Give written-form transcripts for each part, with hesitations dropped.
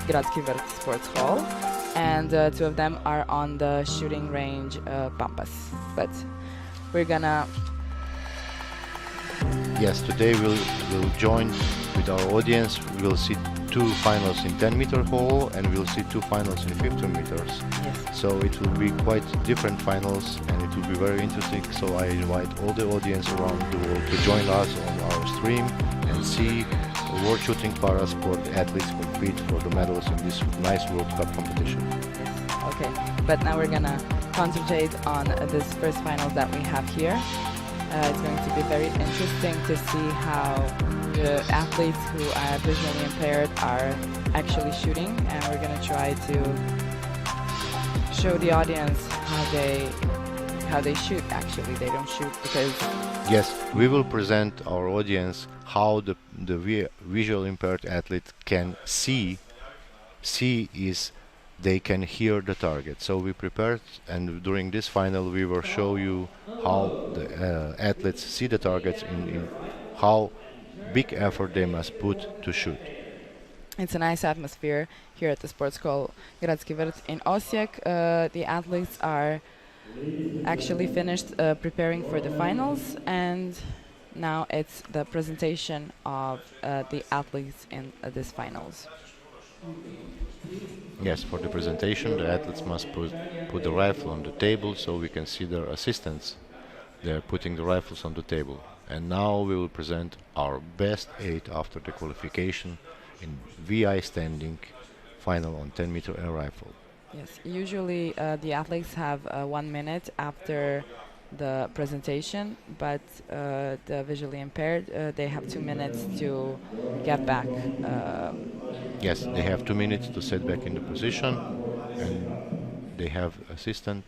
Gradski Vrt Sports Hall, and two of them are on the shooting range Pampas. But we're gonna... Yes, today we'll join with our audience. We'll see two finals in 10-meter hall, and we'll see two finals in 15 meters. Yes. So it will be quite different finals, and it will be very interesting. So I invite all the audience around the world to join us on our stream and see World Shooting Parasport athletes compete for the medals in this nice World Cup competition. Yes. Okay, but now we're gonna concentrate on this first final that we have here. It's going to be very interesting to see how the athletes who are visually impaired are actually shooting, and we're going to try to show the audience how they shoot. Actually, they don't shoot because... Yes, we will present our audience how the visual impaired athlete can see is they can hear the target. So we prepared, and during this final we will show you how the athletes see the targets, in how big effort they must put to shoot. It's a nice atmosphere here at the sports hall Gradski Vrt in Osijek. The athletes are actually finished preparing for the finals, and now it's the presentation of the athletes in this finals. Yes, for the presentation, the athletes must put the rifle on the table so we can see their assistants. They're putting the rifles on the table. And now we will present our best 8 after the qualification in VI standing final on 10-meter air rifle. Yes, usually the athletes have 1 minute after the presentation, but the visually impaired, they have 2 minutes to get back. Yes, they have 2 minutes to set back in the position, and they have assistant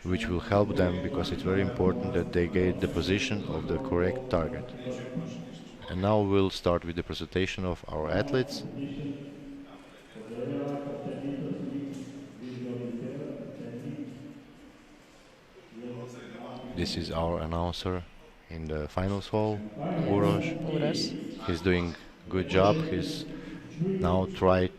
which will help them, because it's very important that they get the position of the correct target. And now we'll start with the presentation of our athletes. This is our announcer in the finals hall, Uroš. He's doing good job. He's now tried,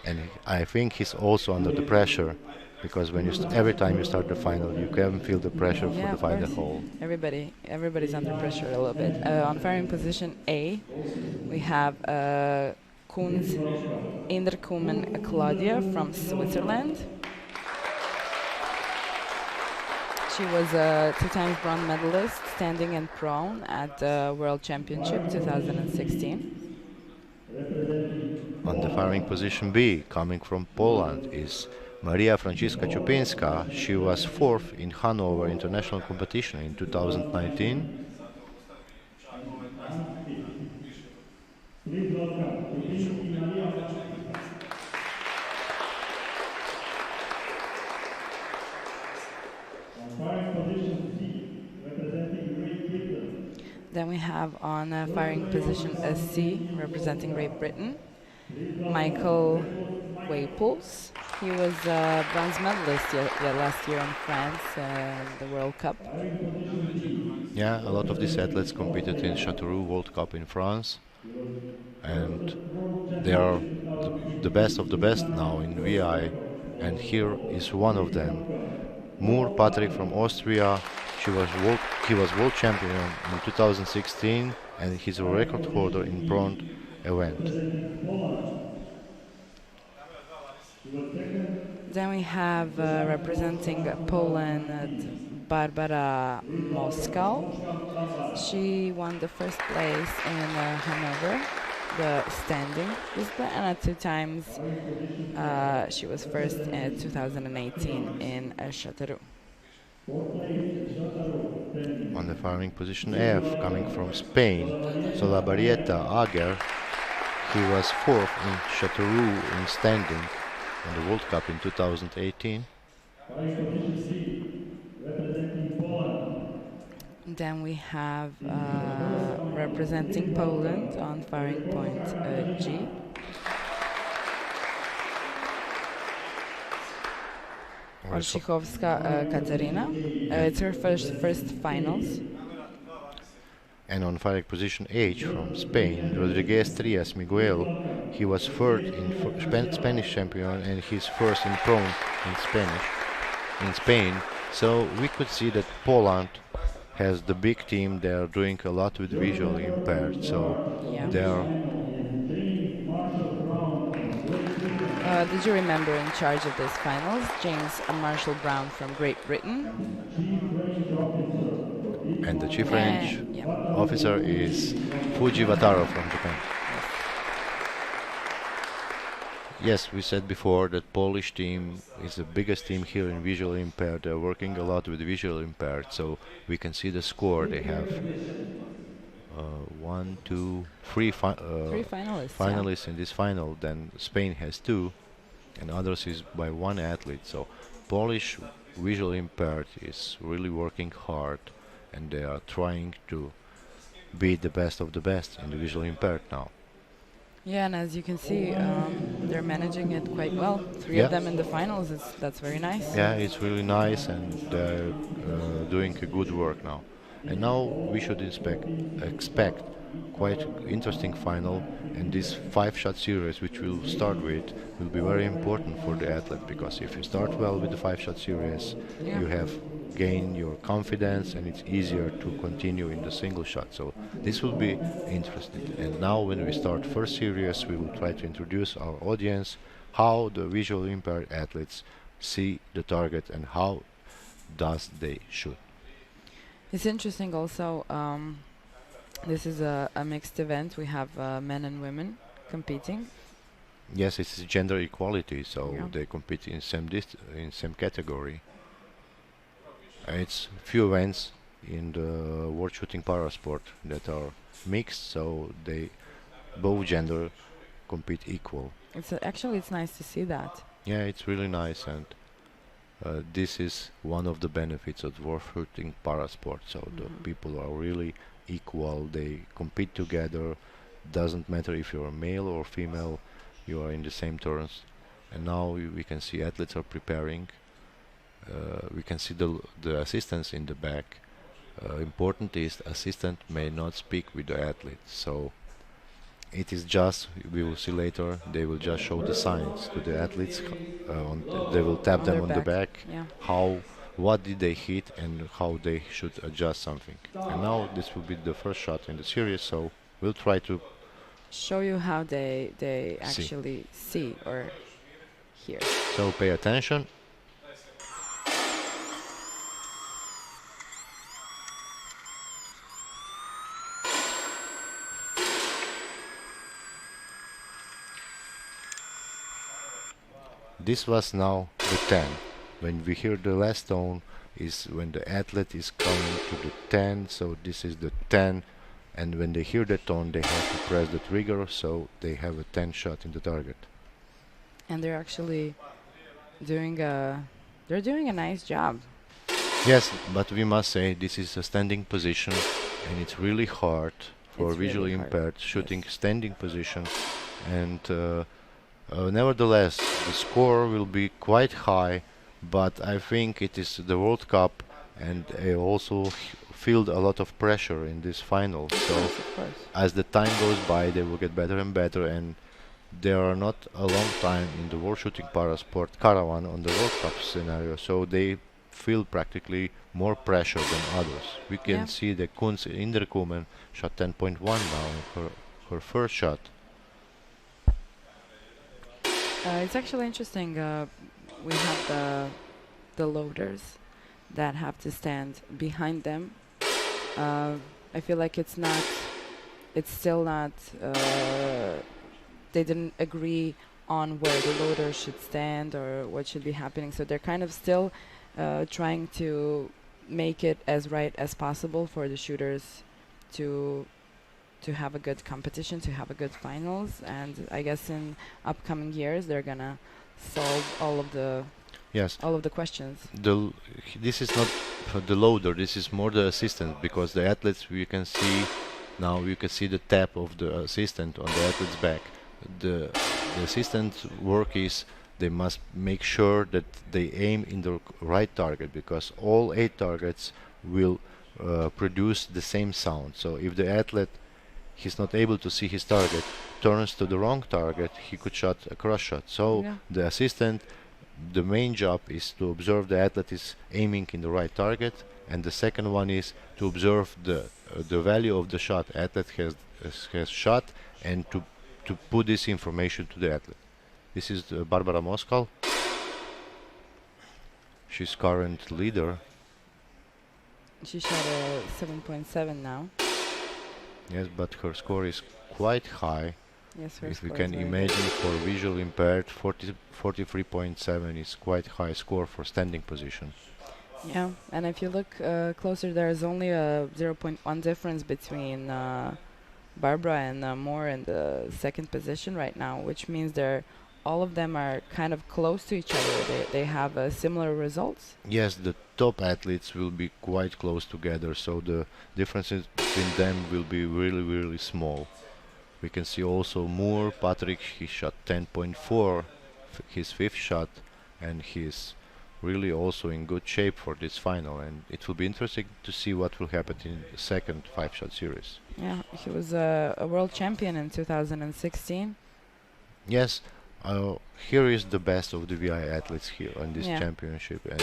and I think he's also under the pressure, because when you every time you start the final, you can feel the pressure for the final hall. Everybody's under pressure a little bit. On firing position A, we have Kunz Inderkumen Claudia from Switzerland. She was a 2-time bronze medalist standing and prone at the World Championship 2016. On the firing position B, coming from Poland, is Maria Francisca Czupinska. She was 4th in Hanover International Competition in 2019. Then we have on firing position C, representing Great Britain, Michael Waples. He was a bronze medalist last year in France, the World Cup. Yeah, a lot of these athletes competed in Châteauroux World Cup in France, and they are the best of the best now in VI, and here is one of them. Moore Patrick from Austria. He was world champion in 2016, and he's a record holder in bronze event. Then we have representing Poland, Barbara Moskal. She won the first place in Hanover, the standing display, and at 2 times she was first in 2018 in Châteauroux. On the firing position F, coming from Spain, Solabarrieta Aguer. He was 4th in Châteauroux in standing in the World Cup in 2018. Then we have representing Poland on firing point G. Olszychowska Katarina. It's her first finals. And on firing position H from Spain, Rodriguez Trias Miguel, he was third in Spanish champion and he's first in prone in Spain. So we could see that Poland has the big team. They are doing a lot with visually impaired. So Yeah. they are. Did you remember in charge of this finals, James Marshall Brown from Great Britain? And the chief range Yeah. officer is Fuji Wataro from Japan. Yes, we said before that Polish team is the biggest team here in visually impaired. They're working a lot with visually impaired, so we can see the score. They have three finalists in this final. Then Spain has two, and others is by one athlete. So Polish visually impaired is really working hard, and they are trying to be the best of the best in the visually impaired now. Yeah, and as you can see, they're managing it quite well. Three Yeah. of them in the finals. That's very nice. Yeah, it's really nice, and they're doing a good work now. And now we should expect quite interesting final, and this 5-shot series, which we'll start with, will be very important for the athlete, because if you start well with the 5-shot series, Yeah. you have gained your confidence, and it's easier to continue in the single shot. So this will be interesting. And now when we start first series, we will try to introduce our audience how the visually impaired athletes see the target and how does they shoot. It's interesting also. This is a mixed event. We have men and women competing. Yes, it's gender equality, so Yeah. they compete in same category. It's few events in the world shooting parasport that are mixed, so they both gender compete equal. It's nice to see that. Yeah, it's really nice, and this is one of the benefits of world shooting parasport. So the people are really equal. They compete together. Doesn't matter if you're male or female, you are in the same turns. And now we can see athletes are preparing. We can see the assistants in the back. Important is assistant may not speak with the athlete. So it is just, we will see later, they will just show the signs to the athletes. They will tap On them their on the back, back, yeah. what did they hit and how they should adjust something. And now this will be the first shot in the series, so we'll try to Show you how they See. actually see or hear. so pay attention. This was now the 10. When we hear the last tone is when the athlete is coming to the 10, so this is the 10, and when they hear the tone they have to press the trigger, so they have a 10 shot in the target. And they're actually doing a nice job. Yes, but we must say this is a standing position, and it's really hard for It's really visually hard, impaired shooting yes. standing position, and nevertheless the score will be quite high, but I think it is the World Cup, and they also feel a lot of pressure in this final. So Yes, of course. as the time goes by they will get better and better, and they are not a long time in the World Shooting Parasport caravan on the World Cup scenario, so they feel practically more pressure than others. We can Yeah. see that Kunz Inderkumen shot 10.1 now in her first shot. It's actually interesting. We have the loaders that have to stand behind them. I feel like it's still not. They didn't agree on where the loader should stand or what should be happening. So they're kind of still trying to make it as right as possible for the shooters to have a good competition, to have a good finals. And I guess in upcoming years they're gonna solve all of the Yes, questions. this is not the loader, this is more the assistant, because the athletes we can see now, you can see the tap of the assistant on the athlete's back. The assistant's work is they must make sure that they aim in the right target, because all 8 targets will produce the same sound. So if the athlete he's not able to see his target, turns to the wrong target, he could shot a cross shot. So Yeah. the assistant, the main job is to observe the athlete is aiming in the right target, and the second one is to observe the value of the shot athlete has shot, and to put this information to the athlete. This is Barbara Moskal. She's current leader. She shot a 7.7 now. Yes, but her score is quite high. Yes, her If we score can is very imagine for visual impaired, 43.7 is quite high score for standing position. good. Yeah, and if you look closer, there's only a 0.1 difference between Barbara and Moore in the second position right now, which means all of them are kind of close to each other. They have similar results. Yes, the top athletes will be quite close together, so the differences between them will be really, really small. We can see also Moore, Patrick, he shot 10.4, his fifth shot, and he's really also in good shape for this final, and it will be interesting to see what will happen in the second 5-shot series. Yeah, he was a world champion in 2016. Yes, here is the best of the VI athletes here on this Yeah. championship, and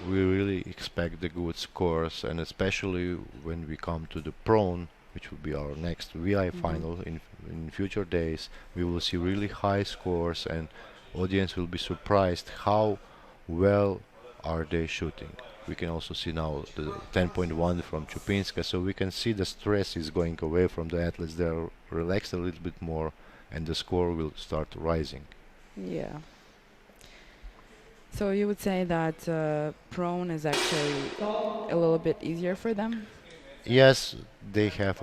we really expect the good scores, and especially when we come to the prone, which will be our next VI final in future days, we will see really high scores, and audience will be surprised how well are they shooting. We can also see now the 10.1 from Chupinska, so we can see the stress is going away from the athletes. They are relaxed a little bit more, and the score will start rising. Yeah. So you would say that prone is actually a little bit easier for them? Yes, they have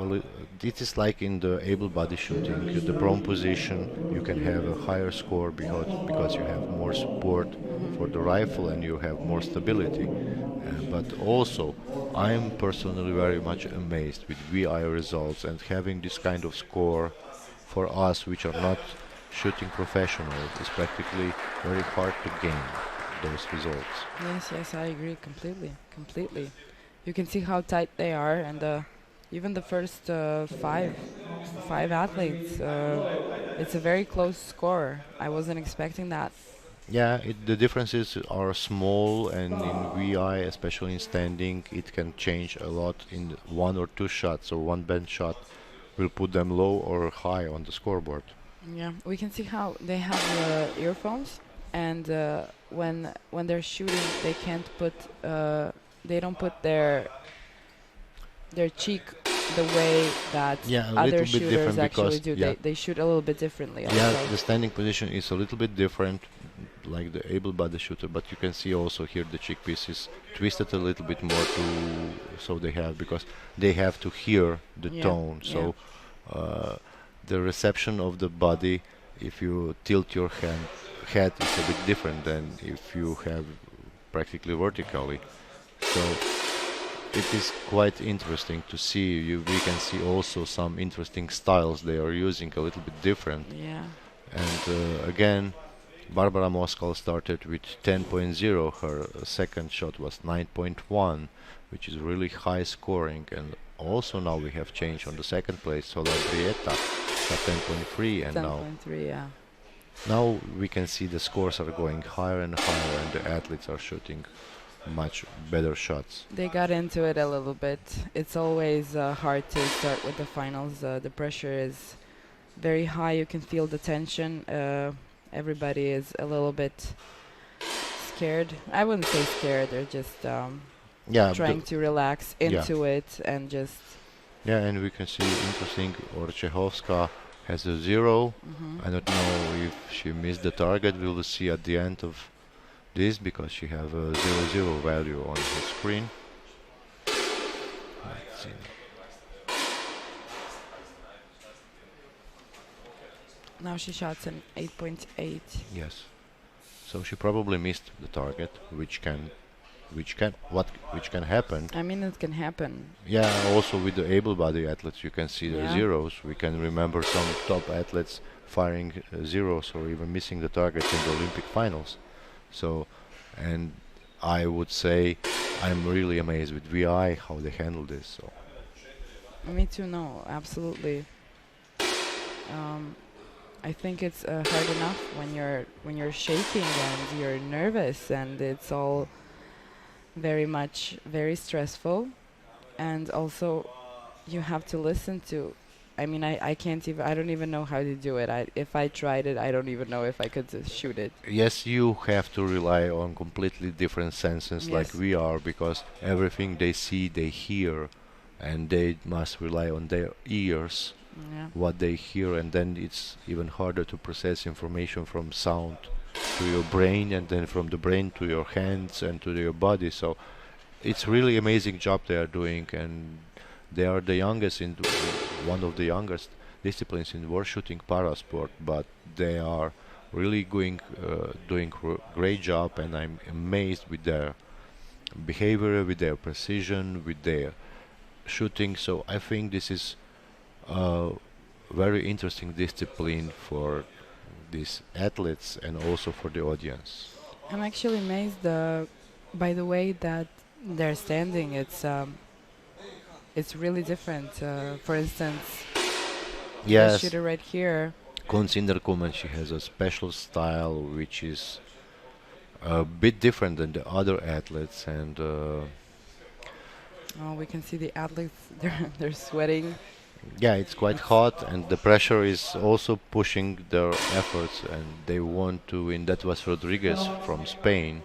it is like in the able-body shooting, the prone position, you can have a higher score because you have more support for the rifle and you have more stability. But also, I'm personally very much amazed with VI results, and having this kind of score for us, which are not shooting professionals, is practically very hard to gain those results. Yes, I agree completely. You can see how tight they are, and even the first five athletes, it's a very close score. I wasn't expecting that. Yeah, the differences are small, and in VI, especially in standing, it can change a lot in one or two shots, or one bench shot will put them low or high on the scoreboard. Yeah, we can see how they have earphones, and when they're shooting, they don't put their cheek the way that Yeah, a other little bit shooters different actually because do. yeah, They shoot a little bit differently. yeah, Also. the standing position is a little bit different, like the able-body shooter, but you can see also here the cheek piece is twisted a little bit more because they have to hear the Yeah, tone. yeah. So the reception of the body, if you tilt your head, is a bit different than if you have practically vertically. So it is quite interesting to see. We can see also some interesting styles they are using, a little bit different. Yeah. And again, Barbara Moskal started with 10.0. Her second shot was 9.1, which is really high scoring. And also now we have changed on the second place. Sola Brietta shot 10.3, and 10.3, yeah. now we can see the scores are going higher and higher, and the athletes are shooting much better shots. They got into it a little bit. It's always hard to start with the finals. The pressure is very high. You can feel the tension. Everybody is a little bit scared. I wouldn't say scared. They're just trying to relax into it and just... Yeah, and we can see interesting, Orchehowska has a 0. I don't know if she missed the target. We will see at the end of this, because she have a 0-0 value on her screen. Let's see. Now she shots an 8.8. Yes. So she probably missed the target, which can happen. I mean, it can happen. Yeah, also with the able-bodied athletes, you can see the Yeah. zeros. We can remember some top athletes firing zeros or even missing the target in the Olympic finals. So, and I would say I'm really amazed with VI how they handle this. So Me too. No, absolutely. Um, I think it's hard enough when you're shaking and you're nervous, and it's all very stressful. And also, you have to listen to. I mean, I can't even. I don't even know how to do it. If I tried it, I don't even know if I could shoot it. yes, you have to rely on completely different senses like Yes. we are, because everything they see, they hear, and they must rely on their ears, Yeah. what they hear, and then it's even harder to process information from sound to your brain, and then from the brain to your hands and to your body. So it's really amazing job they are doing, and they are the youngest in one of the youngest disciplines in war shooting parasport, but they are really doing great job, and I'm amazed with their behavior, with their precision, with their shooting. So I think this is a very interesting discipline for these athletes and also for the audience. I'm actually amazed by the way that they're standing. It's really different. For instance, this Yes, shooter right here. Kunzinderkumen, she has a special style which is a bit different than the other athletes, and Oh, we can see the athletes. They're sweating. yeah, it's quite hot, and the pressure is also pushing their efforts, and they want to win. That was Rodriguez from Spain,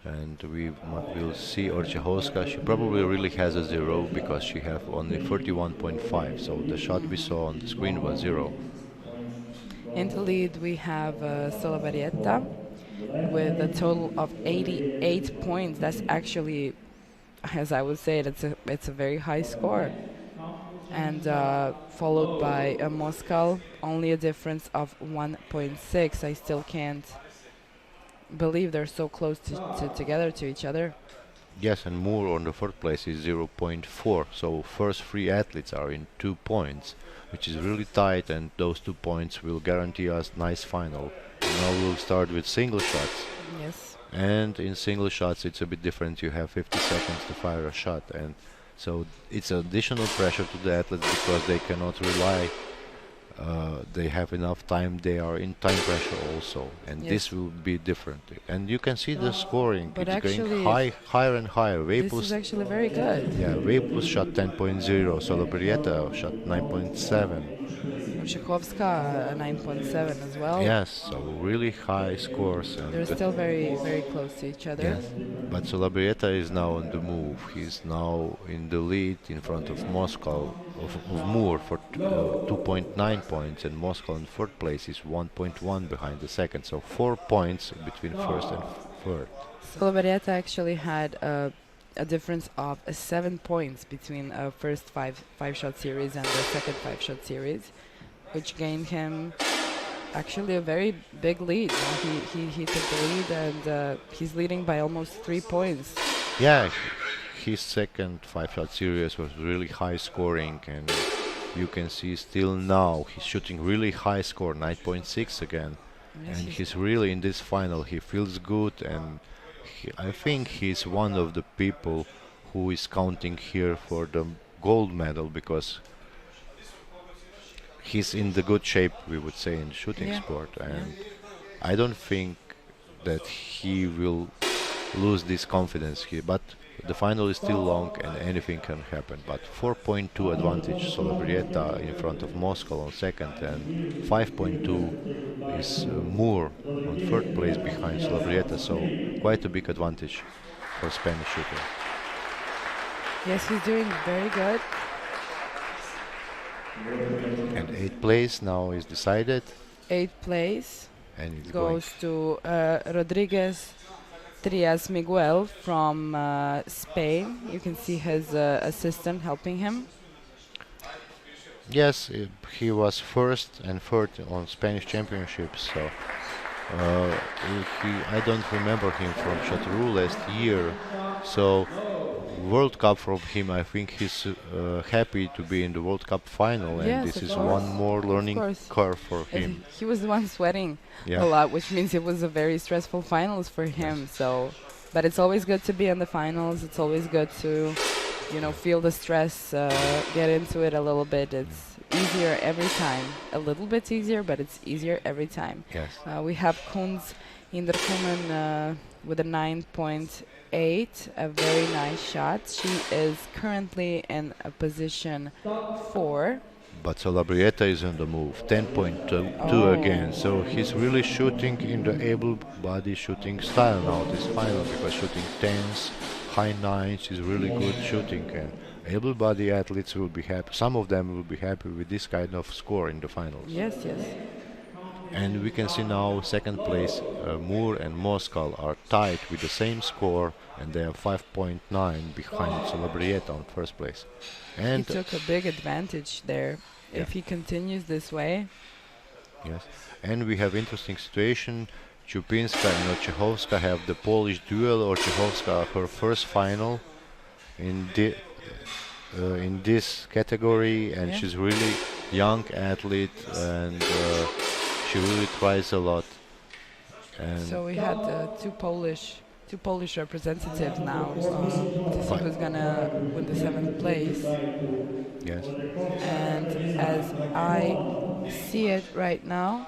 and will see Orcehovska. She probably really has a zero because she have only 31.5. So the shot we saw on the screen was zero. In the lead, we have Solovarieta with a total of 88 points. That's actually, as I would say, it's a very high score. And followed by Moscow, only a difference of 1.6. I still can't believe they're so close together to each other. Yes, and Moore on the fourth place is 0.4. So first three athletes are in 2 points, which is really tight, and those 2 points will guarantee us nice final. Now we'll start with single shots. Yes. And in single shots it's a bit different. You have 50 seconds to fire a shot, and so it's additional pressure to the athletes because they cannot rely. They have enough time. They are in time pressure also, and this Yes. will be different. And you can see the scoring. But It's going actually, higher and higher. this is actually very good. Yeah, Vapus shot 10.0. Soloprieta shot 9.7. Orzehovska 9.7 as well. Yes, so really high scores. They're still very close to each other. Yes, but Solabrieta is now on the move. He's now in the lead in front of Moscow, of Moore for 2.9 points, and Moscow in fourth place is 1.1 behind the second. So 4 points between first and third. Solovarieta actually had a difference of 7 points between first five shot series and the second 5-shot series, which gained him actually a very big lead. He took the lead, and he's leading by almost 3 points. Yeah, his second 5-shot series was really high scoring, and you can see still now he's shooting really high score, 9.6 again. Yes, And he's really in this final. He feels good, and I think he's one of the people who is counting here for the gold medal, because he's in the good shape, we would say, in shooting Yeah. sport, and I don't think that he will lose this confidence here. But the final is still long, and anything can happen. But 4.2 advantage Soloprieta in front of Moscow on second, and 5.2 is Moore on third place behind Soloprieta. So quite a big advantage for Spanish shooter. Yes, he's doing very good. And eighth place now is decided, 8th place and it's going. goes to Rodriguez Trias Miguel from Spain. You can see his assistant helping him. Yes, he was first and third on Spanish championships. So I don't remember him from Chateauroux last year. So World Cup from him, I think he's happy to be in the World Cup final, and Yes, this of is course. one more learning course. curve for And him. he was the one sweating Yeah. a lot, which means it was a very stressful finals for him. So But it's always good to be in the finals. It's always good to, feel the stress, get into it a little bit. It's easier every time. A little bit easier, but it's easier every time. Yes. We have Kunz Inderkumen with a 9.8, a very nice shot. She is currently in a position 4. But Salabrieta is on the move, 10.2 again. So he's really shooting in the able-bodied shooting style now, this final, because shooting 10s, high 9s is really good shooting. And able-bodied athletes will be happy. Some of them will be happy with this kind of score in the finals. Yes. And we can see now second place, Moore and Moscow are tied with the same score, and they are 5.9 behind Salabrieta on first place. And he took a big advantage there. Yeah. If he continues this way. Yes, and we have interesting situation. Chupinska and Oczechowska have the Polish duel. Oczechowska her first final in this category, and she's really young athlete, and she really tries a lot. And so we had two Polish representatives now to see who's gonna win the 7th place. yes, And as I see it right now,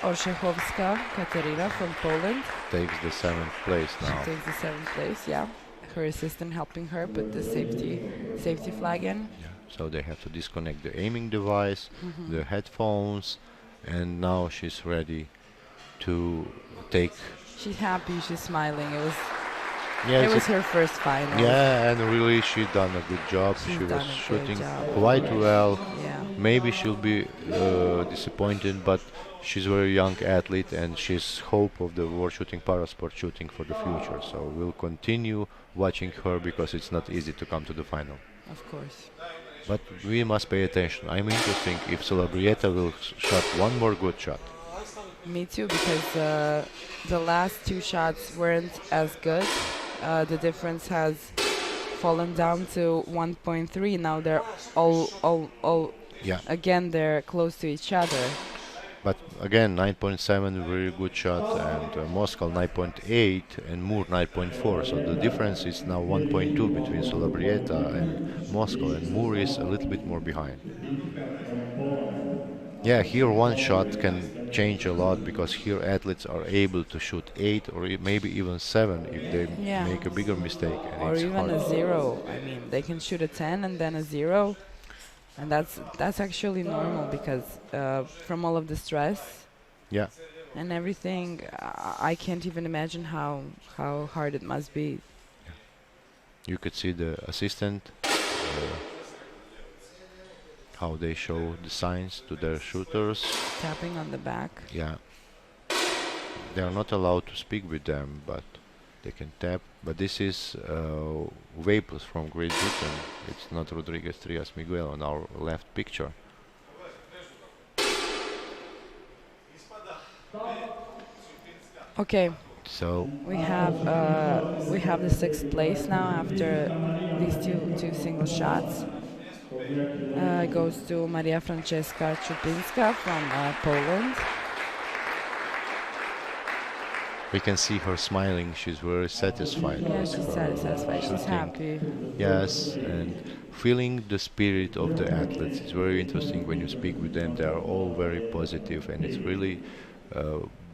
Orzechowska Katerina from Poland takes the 7th place now. takes the 7th place. Yeah, her assistant helping her put the safety flag in. Yeah. So they have to disconnect the aiming device, the headphones, and now she's ready to take. She's happy. She's smiling. It Yes, was her first final. yeah, and really she done a good job. She's She done was a great shooting job. quite well. Yeah. Maybe she'll be disappointed, but she's a very young athlete, and she's hope of the world shooting, parasport shooting for the future. So we'll continue watching her because it's not easy to come to the final. Of course. But we must pay attention. I'm interested if Salabrieta will shot one more good shot. Me too, because the last 2 shots weren't as good. The difference has fallen down to 1.3. Now they're all Yeah. again, they're close to each other. But again, 9.7, very good shot, and Moscow 9.8 and Moore 9.4. So the difference is now 1.2 between Salabrieta and Moscow, and Moore is a little bit more behind. Yeah, here one shot can change a lot, because here athletes are able to shoot 8 or maybe even 7 if they make a bigger mistake. And Or it's even hard. a 0. I mean, they can shoot a 10 and then a 0. And that's actually normal, because from all of the stress Yeah, and everything, I can't even imagine how hard it must be. you could see the assistant, how they show the signs to their shooters. Tapping on the back. Yeah, they are not allowed to speak with them, but they can tap. But this is Vapors from Great Britain. It's not Rodriguez Trias Miguel on our left picture. Okay, So we have the 6th place now after these two single shots. It goes to Maria Francesca Czupinska from Poland. we can see her smiling. She's very satisfied. Yeah, with she's her satisfied. She's shooting. happy. Yes, and feeling the spirit of the athletes. It's very interesting when you speak with them. They are all very positive, and it's really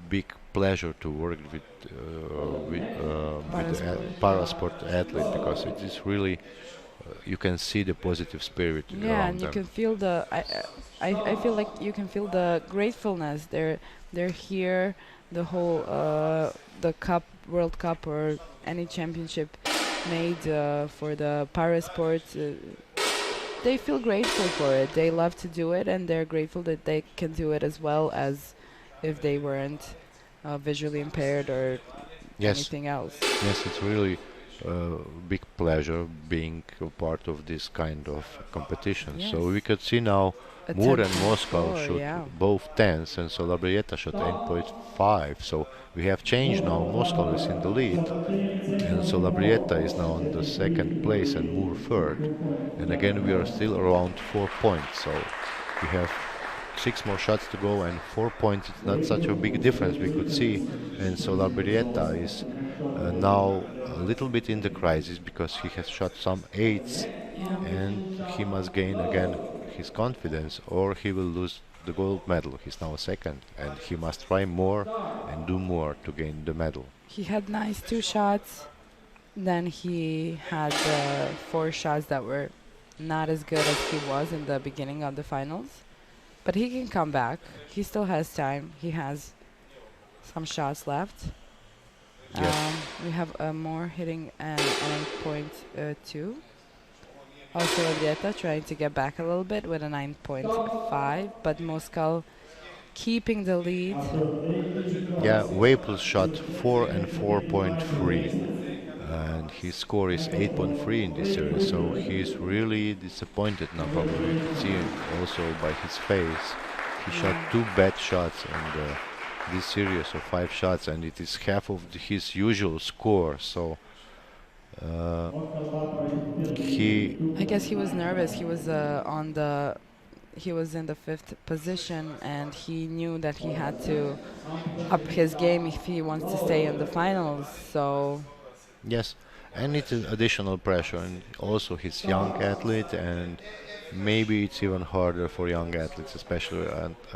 big pleasure to work with the parasport athlete, because it is really you can see the positive spirit Yeah, around and you them. can feel I feel like you can feel the gratefulness. They're here. The whole the World Cup or any championship made for the parasport. They feel grateful for it. They love to do it, and they're grateful that they can do it as well as if they weren't visually impaired or Yes, anything else. yes, it's really big pleasure being a part of this kind of competition. So Yes. we could see now A Moore and 10.4, Moscow shoot yeah. both 10s, and Solabrieta shot 10.5. So we have changed now. Moscow is in the lead, and Solabrieta is now on the 2nd place, and Moore 3rd. And again, we are still around 4 points. So we have 6 more shots to go and 4 points. It's not such a big difference we could see. And Solabrieta is now a little bit in the crisis because he has shot some eights Yeah. and he must gain again his confidence or he will lose the gold medal. He's now second and he must try more and do more to gain the medal. He had nice 2 shots. Then he had 4 shots that were not as good as he was in the beginning of the finals. But he can come back. He still has time. He has some shots left. Yes. We have more hitting an 8.2. Also Adrieta trying to get back a little bit with a 9.5, but Moscal keeping the lead. Yeah, Waples shot 4 and 4.3 and his score is 8.3 in this series, so he's really disappointed now. Probably you can see it also by his face. He shot 2 bad shots in this series of 5 shots and it is half of his usual score, so I guess he was nervous. He was he was in the 5th position and he knew that he had to up his game if he wants to stay in the finals. So yes, and it's additional pressure, and also he's young athlete, and maybe it's even harder for young athletes, especially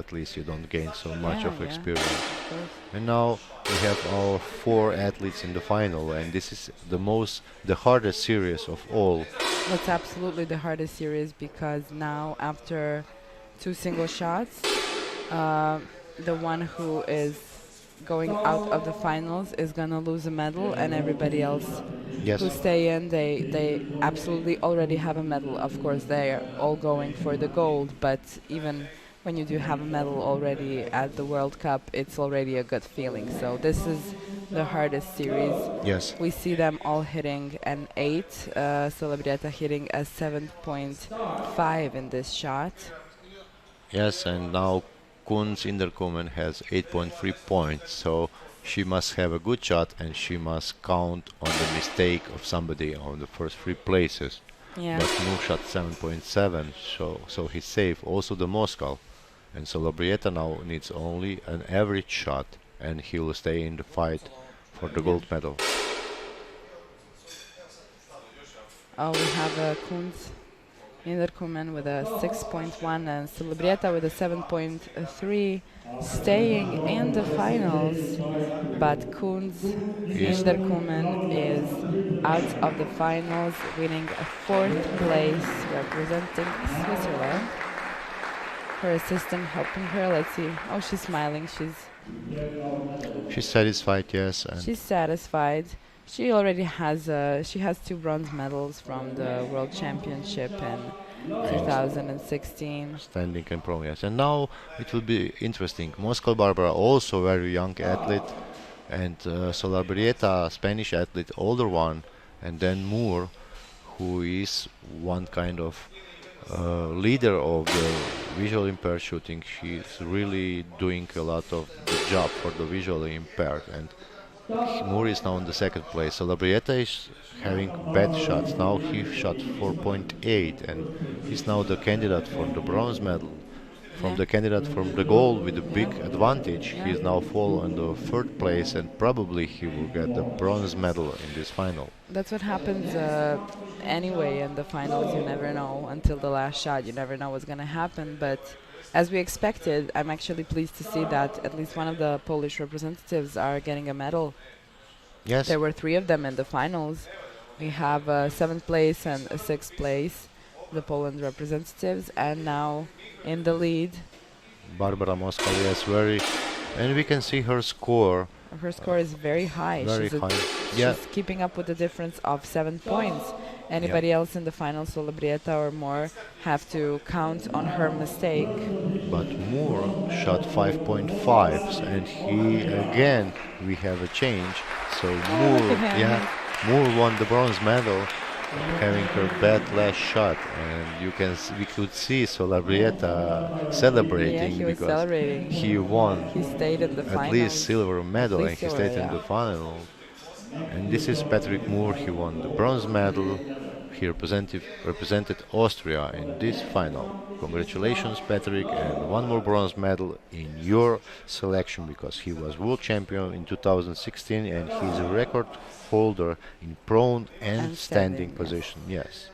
at least you don't gain so much of experience. of course. And now we have our 4 athletes in the final, and this is the hardest series of all. That's absolutely the hardest series because now after 2 single shots, the one who is going out of the finals is gonna lose a medal, and everybody else Yes, who stay in, they absolutely already have a medal. Of course, they are all going for the gold, but even when you do have a medal already at the World Cup, it's already a good feeling. So this is the hardest series. yes. We see them all hitting an 8, Celebrieta hitting a 7.5 in this shot. Yes, and now Kunz Inderkomen has 8.3 points, so she must have a good shot and she must count on the mistake of somebody on the first 3 places. Yeah. But Moore shot 7.7, so he's safe. Also the Moscow. And Solobrieta now needs only an average shot and he will stay in the fight for the gold medal. Oh, we have Kunz Inderkomen with a 6.1 and Celebrieta with a 7.3, staying in the finals. But Kunz Inderkomen is out of the finals, winning a 4th place, representing Switzerland. Her assistant helping her. Let's see. Oh, she's smiling. She's satisfied, yes. And She's satisfied. She already has she has 2 bronze medals from the World Championship in 2016. standing and pro, yes. And now it will be interesting. Moscow Barbara, also very young athlete, and Solabrieta, Spanish athlete, older one, and then Moore, who is one kind of leader of the visual impaired shooting. She's really doing a lot of the job for the visually impaired, and Moore is now in the 2nd place. Solabrieta is having bad shots. Now he shot 4.8 and he's now the candidate for the bronze medal. From the candidate from the gold with a big advantage, he is now fall in the 3rd place and probably he will get the bronze medal in this final. That's what happens anyway in the finals. You never know until the last shot. You never know what's going to happen. But as we expected, I'm actually pleased to see that at least one of the Polish representatives are getting a medal. Yes. There were 3 of them in the finals. We have 7th place and 6th place, the Poland representatives, and now in the lead. Barbara Moscow, yes, very, and we can see her score. Her score is very high. Very she's high. Yeah. She's keeping up with a difference of 7 points. Anybody else in the final, Solobrieta or more, have to count on her mistake. But Moore shot 5.5s and he again we have a change. So Moore won the bronze medal, having her bad last shot, and we could see Solabrieta celebrating he was because celebrating. he won He stayed in the at finals. least silver medal and he silver, stayed in the final. And this is Patrick Moore. He won the bronze medal. he represented Austria in this final. Congratulations, Patrick, and one more bronze medal in your selection because he was world champion in 2016 and he's a record holder in prone and standing position. Yes.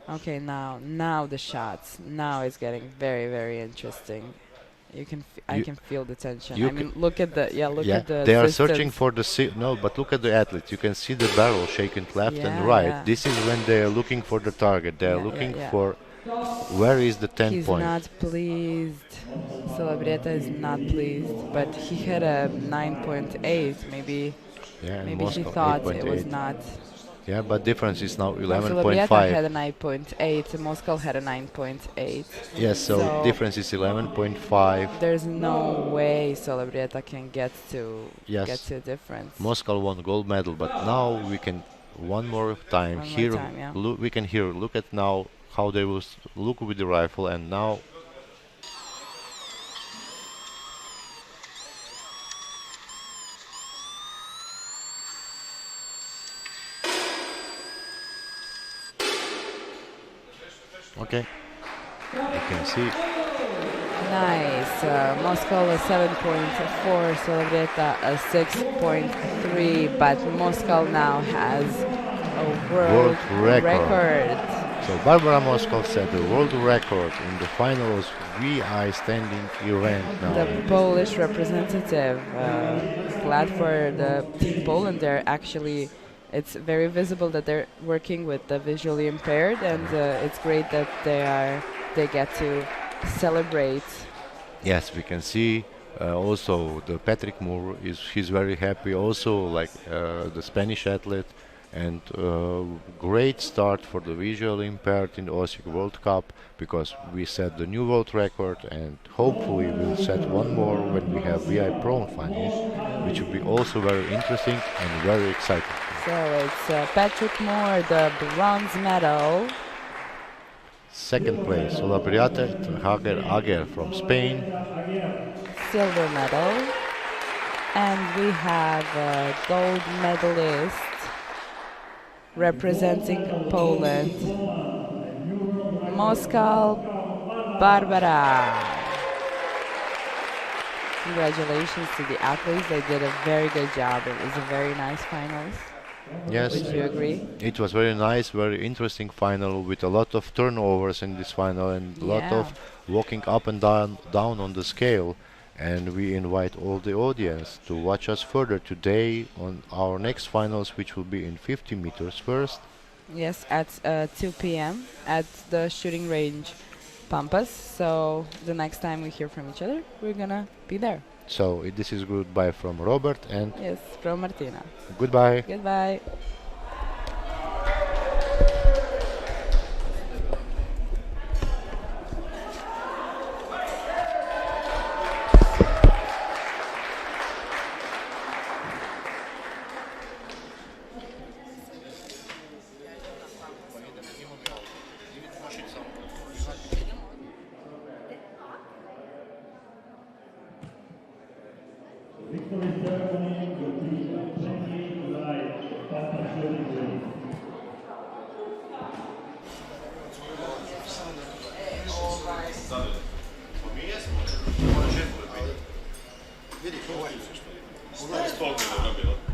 Okay, now the shots. Now it's getting very, very interesting. I can feel the tension. I mean, look at the They are distance. searching for the no, but look at the athletes. You can see the barrel shaking left and right. This is when they are looking for the target. They are looking for where is the 10 point. He's not pleased. Celebreta is not pleased, but he had a 9.8. Maybe he thought it was not. Yeah, but difference is now 11.5. Celebreta had a 9.8. Moscow had a 9.8. Yes, so difference is 11.5. There's no way Celebreta can get to a difference. Moscow won gold medal, but now we can one more time hear. We can hear. Look at now how they will look with the rifle, and now. Okay, you can see. Nice. Moscow a 7.4, Celebreta a 6.3, but Moscow now has a world record. So Barbara Moscow set the world record in the finals VI standing event now. The Polish representative, glad for the Team Poland. They're actually. It's very visible that they're working with the visually impaired, and it's great that they get to celebrate. Yes, we can see also the Patrick Moore he's very happy. Also, like the Spanish athlete, and great start for the visually impaired in the Osijek World Cup because we set the new world record, and hopefully we'll set one more when we have VI Pro finals, which will be also very interesting and very exciting. So it's Patrick Moore, the bronze medal. Second place, Olabriate Ager from Spain. Silver medal. And we have a gold medalist representing Poland, Moscow Barbara. Congratulations to the athletes. They did a very good job. It was a very nice finals. Yes. Would you agree? It was very nice, very interesting final with a lot of turnovers in this final and a lot of walking up and down on the scale. And we invite all the audience to watch us further today on our next finals, which will be in 50 meters first. Yes, at 2 p.m. at the shooting range Pampas. So the next time we hear from each other, we're gonna be there. So this is goodbye from Robert and from Martina. Goodbye. Goodbye. Vidi, pogledaj se što. Pogledaj stolke da je bilo.